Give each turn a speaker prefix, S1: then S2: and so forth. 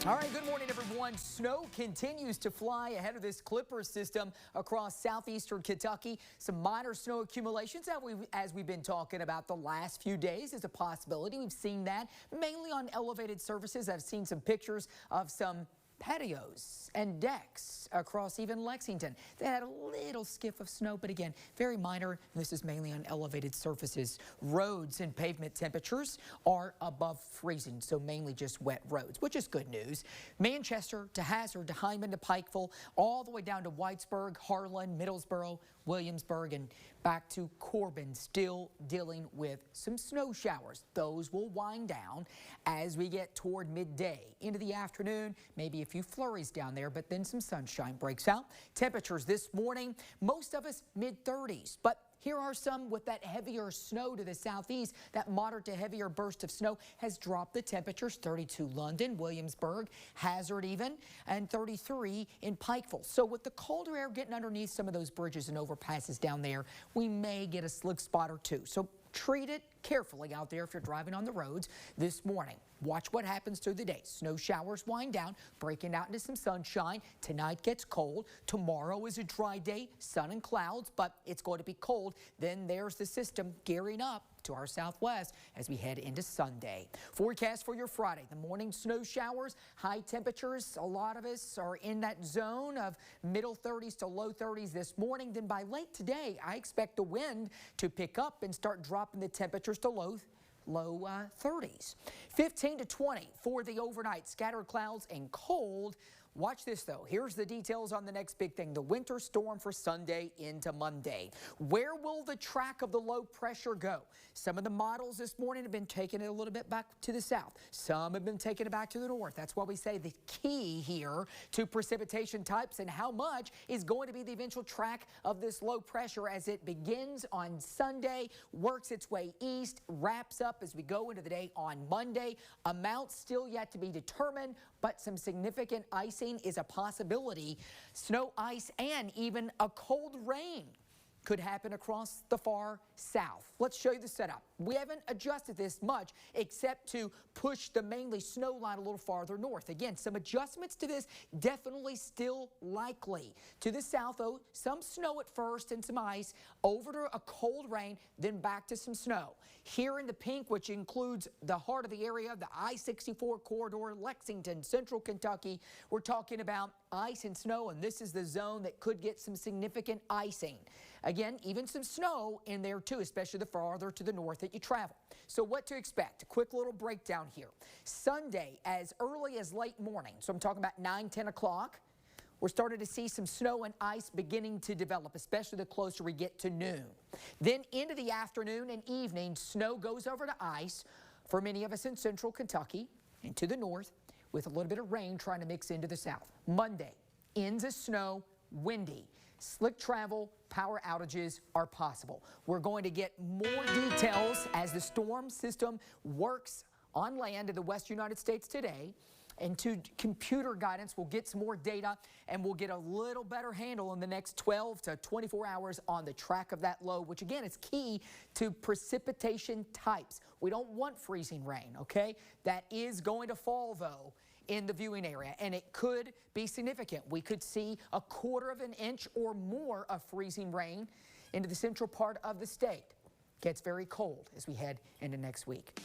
S1: All right, good morning, everyone. Snow continues to fly ahead of this Clipper system across southeastern Kentucky. Some minor snow accumulations as we've been talking about the last few days is a possibility. We've seen that mainly on elevated surfaces. I've seen some pictures of some patios and decks across even Lexington. They had a little skiff of snow, but again, very minor. This is mainly on elevated surfaces. Roads and pavement temperatures are above freezing, so mainly just wet roads, which is good news. Manchester to Hazard to Hyman to Pikeville, all the way down to Whitesburg, Harlan, Middlesboro, Williamsburg, and back to Corbin, still dealing with some snow showers. Those will wind down as we get toward midday into the afternoon, maybe a few flurries down there, but then some sunshine breaks out. Temperatures this morning, most of us mid-30s, but here are some with that heavier snow to the southeast. That moderate to heavier burst of snow has dropped the temperatures. 32 London, Williamsburg, Hazard even, and 33 in Pikeville. So with the colder air getting underneath some of those bridges and overpasses down there, we may get a slick spot or two. So treat it carefully out there if you're driving on the roads this morning. Watch what happens through the day. Snow showers wind down, breaking out into some sunshine. Tonight gets cold. Tomorrow is a dry day, sun and clouds, but it's going to be cold. Then there's the system gearing up to our southwest as we head into Sunday. Forecast for your Friday. The morning snow showers, high temperatures. A lot of us are in that zone of middle 30s to low 30s this morning. Then by late today, I expect the wind to pick up and start dropping the temperatures to low 30s. 15 to 20 for the overnight. Scattered clouds and cold. Watch this, though. Here's the details on the next big thing, the winter storm for Sunday into Monday. Where will the track of the low pressure go? Some of the models this morning have been taking it a little bit back to the south. Some have been taking it back to the north. That's why we say the key here to precipitation types and how much is going to be the eventual track of this low pressure as it begins on Sunday, works its way east, wraps up as we go into the day on Monday. Amounts still yet to be determined, but some significant icing is a possibility. Snow, ice, and even a cold rain could happen across the far south. Let's show you the setup. We haven't adjusted this much except to push the mainly snow line a little farther north. Again, some adjustments to this definitely still likely. To the south, though, some snow at first and some ice, over to a cold rain, then back to some snow. Here in the pink, which includes the heart of the area, the I-64 corridor, Lexington, central Kentucky, we're talking about ice and snow, and this is the zone that could get some significant icing. Again, even some snow in there too, especially the farther to the north that you travel. So what to expect? A quick little breakdown here. Sunday, as early as late morning, so I'm talking about 9, 10 o'clock, we're starting to see some snow and ice beginning to develop, especially the closer we get to noon. Then into the afternoon and evening, snow goes over to ice for many of us in central Kentucky and to the north, with a little bit of rain trying to mix into the south. Monday, ends of snow, windy. Slick travel, power outages are possible. We're going to get more details as the storm system works on land in the west United States today. And to computer guidance, we'll get some more data and we'll get a little better handle in the next 12 to 24 hours on the track of that low, which again is key to precipitation types. We don't want freezing rain, okay? That is going to fall, though, in the viewing area, and it could be significant. We could see 1/4 of an inch or more of freezing rain into the central part of the state. Gets very cold as we head into next week.